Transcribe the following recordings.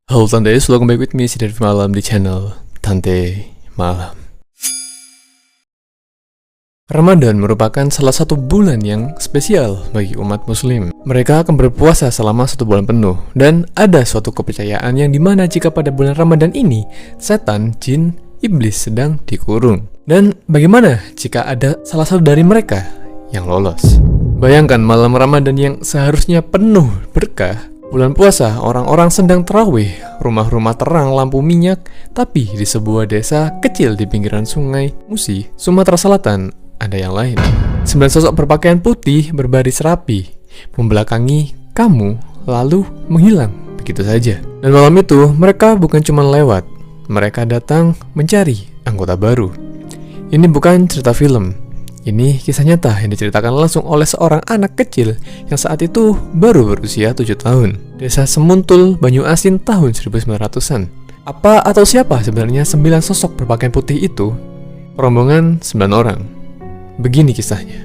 Halo Tante, welcome back with me, Siddharth Malam di channel Tante Malam. Ramadan merupakan salah satu bulan yang spesial bagi umat muslim. Mereka akan berpuasa selama 1 bulan penuh. Dan ada suatu kepercayaan yang dimana jika pada bulan Ramadan ini, setan, jin, iblis sedang dikurung. Dan bagaimana jika ada salah satu dari mereka yang lolos? Bayangkan malam Ramadan yang seharusnya penuh berkah. Bulan puasa, orang-orang sedang tarawih, rumah-rumah terang lampu minyak, tapi di sebuah desa kecil di pinggiran sungai Musi, Sumatera Selatan, ada yang lain. 9 sosok berpakaian putih berbaris rapi, membelakangi kamu, lalu menghilang begitu saja. Dan malam itu, mereka bukan cuma lewat, mereka datang mencari anggota baru. Ini bukan cerita film. Ini kisah nyata yang diceritakan langsung oleh seorang anak kecil yang saat itu baru berusia 7 tahun. Desa Semuntul, Banyu Asin tahun 1900-an. Apa atau siapa sebenarnya 9 sosok berpakaian putih itu? Rombongan 9 orang. Begini kisahnya.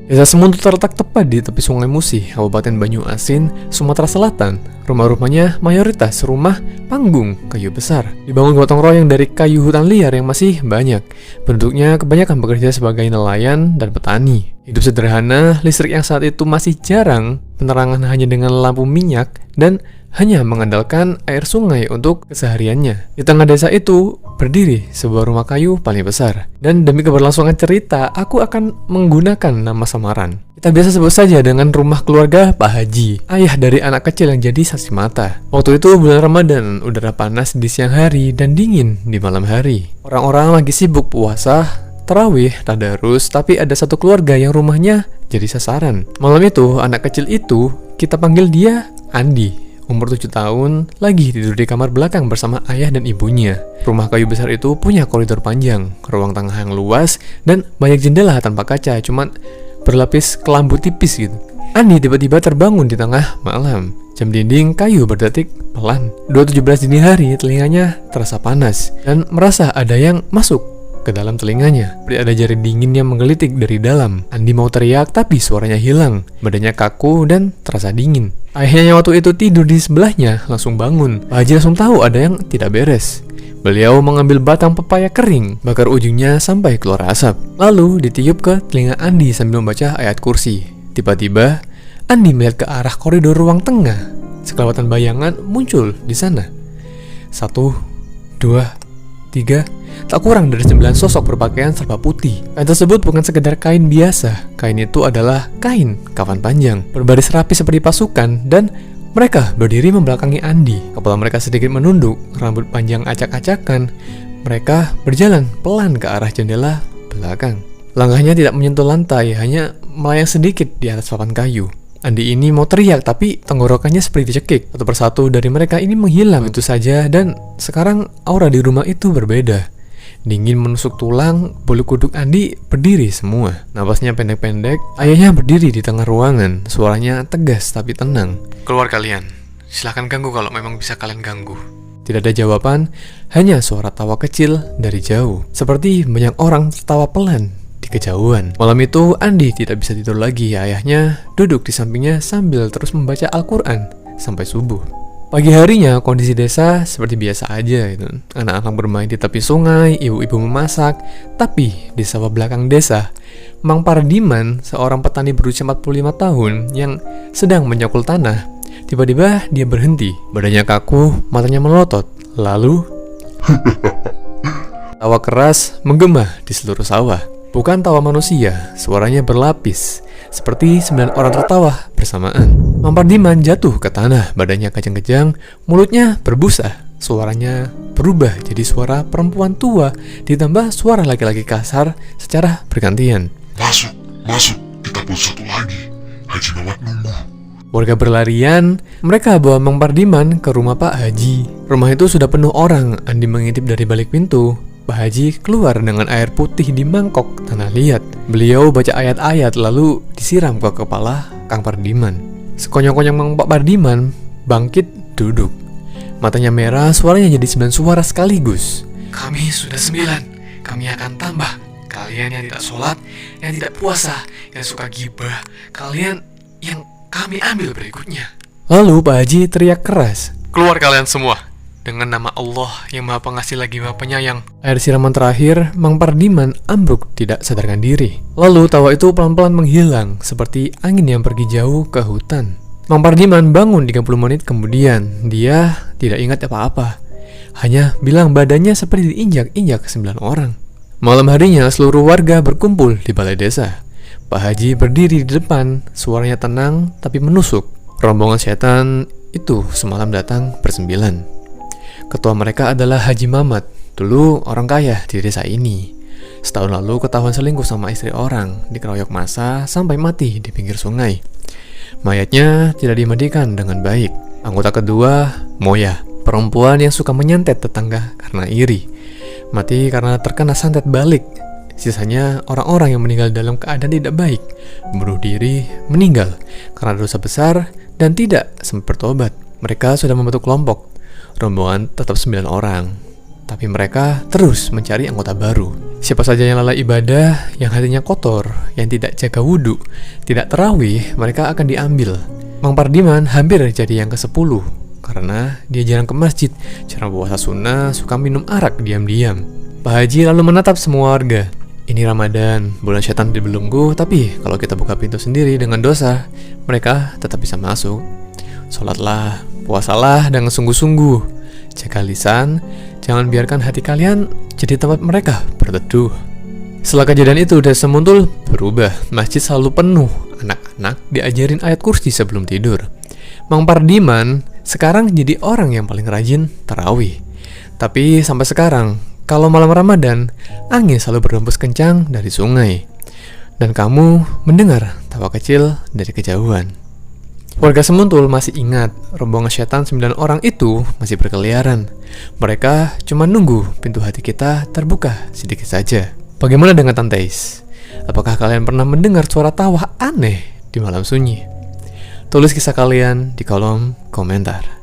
Desa Semuntul terletak tepat di tepi sungai Musi, Kabupaten Banyu Asin, Sumatera Selatan. Rumah-rumahnya mayoritas rumah panggung kayu besar, dibangun gotong royong dari kayu hutan liar yang masih banyak. Penduduknya kebanyakan bekerja sebagai nelayan dan petani. Hidup sederhana, listrik yang saat itu masih jarang, penerangan hanya dengan lampu minyak, dan hanya mengandalkan air sungai untuk kesehariannya. Di tengah desa itu berdiri sebuah rumah kayu paling besar. Dan demi keberlangsungan cerita, aku akan menggunakan nama samaran. Kita biasa sebut saja dengan rumah keluarga Pak Haji, ayah dari anak kecil yang jadi saksi mata. Waktu itu bulan Ramadan, udara panas di siang hari dan dingin di malam hari. Orang-orang lagi sibuk puasa, tarawih, tadarus, tapi ada satu keluarga yang rumahnya jadi sasaran. Malam itu, anak kecil itu, kita panggil dia Andi. Umur 7 tahun, lagi tidur di kamar belakang bersama ayah dan ibunya. Rumah kayu besar itu punya koridor panjang, ruang tengah yang luas, dan banyak jendela tanpa kaca, cuman berlapis kelambu tipis gitu. Andi tiba-tiba terbangun di tengah malam. Jam dinding kayu berdetik pelan. 2:17 dini hari, telinganya terasa panas, dan merasa ada yang masuk ke dalam telinganya. Seperti ada jari dingin yang menggelitik dari dalam. Andi mau teriak, tapi suaranya hilang. Badannya kaku dan terasa dingin. Ayahnya yang waktu itu tidur di sebelahnya langsung bangun. Pak Haji langsung tahu ada yang tidak beres. Beliau mengambil batang pepaya kering, bakar ujungnya sampai keluar asap. Lalu ditiup ke telinga Andi sambil membaca ayat kursi. Tiba-tiba, Andi melihat ke arah koridor ruang tengah. Sekelewatan bayangan muncul di sana. 1, 2, 3, tak kurang dari 9 sosok berpakaian serba putih. Kain tersebut bukan sekedar kain biasa. Kain itu adalah kain kafan panjang, berbaris rapi seperti pasukan, dan mereka berdiri membelakangi Andi. Kepala mereka sedikit menunduk, rambut panjang acak-acakan. Mereka berjalan pelan ke arah jendela belakang. Langkahnya tidak menyentuh lantai, hanya melayang sedikit di atas papan kayu. Andi ini mau teriak, tapi tenggorokannya seperti dicekik. Satu persatu dari mereka ini menghilang itu saja, dan sekarang aura di rumah itu berbeda. Dingin menusuk tulang, bulu kuduk Andi berdiri semua. Napasnya pendek-pendek, ayahnya berdiri di tengah ruangan. Suaranya tegas tapi tenang. Keluar kalian, silahkan ganggu kalau memang bisa kalian ganggu. Tidak ada jawaban, hanya suara tawa kecil dari jauh. Seperti banyak orang tertawa pelan di kejauhan. Malam itu Andi tidak bisa tidur lagi. Ayahnya duduk di sampingnya sambil terus membaca Al-Quran sampai subuh. Pagi harinya kondisi desa seperti biasa aja gitu. Anak-anak bermain di tepi sungai, ibu-ibu memasak. Tapi di sawah belakang desa, Mang Pardiman, seorang petani berusia 45 tahun yang sedang menyokul tanah, tiba-tiba dia berhenti. Badannya kaku, matanya melotot. Lalu tawa keras menggema di seluruh sawah. Bukan tawa manusia, suaranya berlapis, seperti 9 orang tertawa bersamaan. Mang Pardiman jatuh ke tanah, badannya kejang-kejang, mulutnya berbusa. Suaranya berubah jadi suara perempuan tua, ditambah suara laki-laki kasar secara bergantian. Masuk, kita pun satu lagi. Haji Mamat nunggu. Warga berlarian, mereka bawa Mang Pardiman ke rumah Pak Haji. Rumah itu sudah penuh orang. Andi mengintip dari balik pintu. Pak Haji keluar dengan air putih di mangkok tanah liat. Beliau baca ayat-ayat lalu disiram ke kepala Kang Pardiman. Sekonyong-konyong Mang Pardiman bangkit duduk. Matanya merah, suaranya jadi 9 suara sekaligus. Kami sudah 9, kami akan tambah. Kalian yang tidak sholat, yang tidak puasa, yang suka gibah, kalian yang kami ambil berikutnya. Lalu Pak Haji teriak keras, Keluar kalian semua! Dengan nama Allah yang Maha Pengasih lagi Maha Penyayang. Air siraman terakhir, Mang Pardiman ambruk tidak sadarkan diri. Lalu tawa itu pelan-pelan menghilang seperti angin yang pergi jauh ke hutan. Mang Pardiman bangun 30 menit kemudian. Dia tidak ingat apa-apa. Hanya bilang badannya seperti diinjak-injak 9 orang. Malam harinya seluruh warga berkumpul di balai desa. Pak Haji berdiri di depan, suaranya tenang tapi menusuk. Rombongan setan itu semalam datang bersembilan. Ketua mereka adalah Haji Mamat, dulu orang kaya di desa ini. Setahun lalu ketahuan selingkuh sama istri orang, dikeroyok massa sampai mati di pinggir sungai. Mayatnya tidak dimandikan dengan baik. Anggota kedua, Moya, perempuan yang suka menyantet tetangga karena iri. Mati karena terkena santet balik. Sisanya orang-orang yang meninggal dalam keadaan tidak baik, bunuh diri, meninggal karena dosa besar dan tidak sempat bertobat. Mereka sudah membentuk kelompok. Rombongan tetap 9 orang, tapi mereka terus mencari anggota baru. Siapa saja yang lalai ibadah, yang hatinya kotor, yang tidak jaga wudhu, tidak tarawih, mereka akan diambil. Mang Pardiman hampir jadi yang ke-10 karena dia jarang ke masjid, jarang puasa sunnah, suka minum arak diam-diam. Pak Haji lalu menatap semua warga. Ini Ramadan, bulan setan dibelenggu, tapi kalau kita buka pintu sendiri dengan dosa, mereka tetap bisa masuk. Sholatlah, puasalah dengan sungguh-sungguh. Jaga lisan, jangan biarkan hati kalian jadi tempat mereka berteduh. Setelah kejadian itu, desa Muntul berubah. Masjid selalu penuh. Anak-anak diajarin ayat kursi sebelum tidur. Mang Pardiman sekarang jadi orang yang paling rajin tarawih. Tapi sampai sekarang, kalau malam Ramadan, angin selalu berhembus kencang dari sungai. Dan kamu mendengar tawa kecil dari kejauhan. Warga Semuntul masih ingat, rombongan setan 9 orang itu masih berkeliaran. Mereka cuma nunggu pintu hati kita terbuka sedikit saja. Bagaimana dengan Tanteis? Apakah kalian pernah mendengar suara tawa aneh di malam sunyi? Tulis kisah kalian di kolom komentar.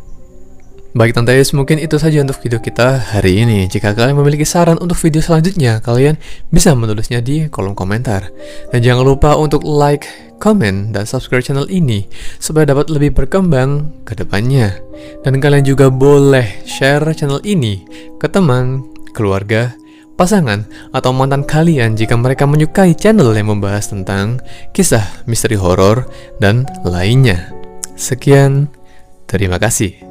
Baik Tanteis, mungkin itu saja untuk video kita hari ini. Jika kalian memiliki saran untuk video selanjutnya, kalian bisa menulisnya di kolom komentar. Dan jangan lupa untuk like, komen, dan subscribe channel ini supaya dapat lebih berkembang ke depannya. Dan kalian juga boleh share channel ini ke teman, keluarga, pasangan, atau mantan kalian jika mereka menyukai channel yang membahas tentang kisah misteri horor dan lainnya. Sekian, terima kasih.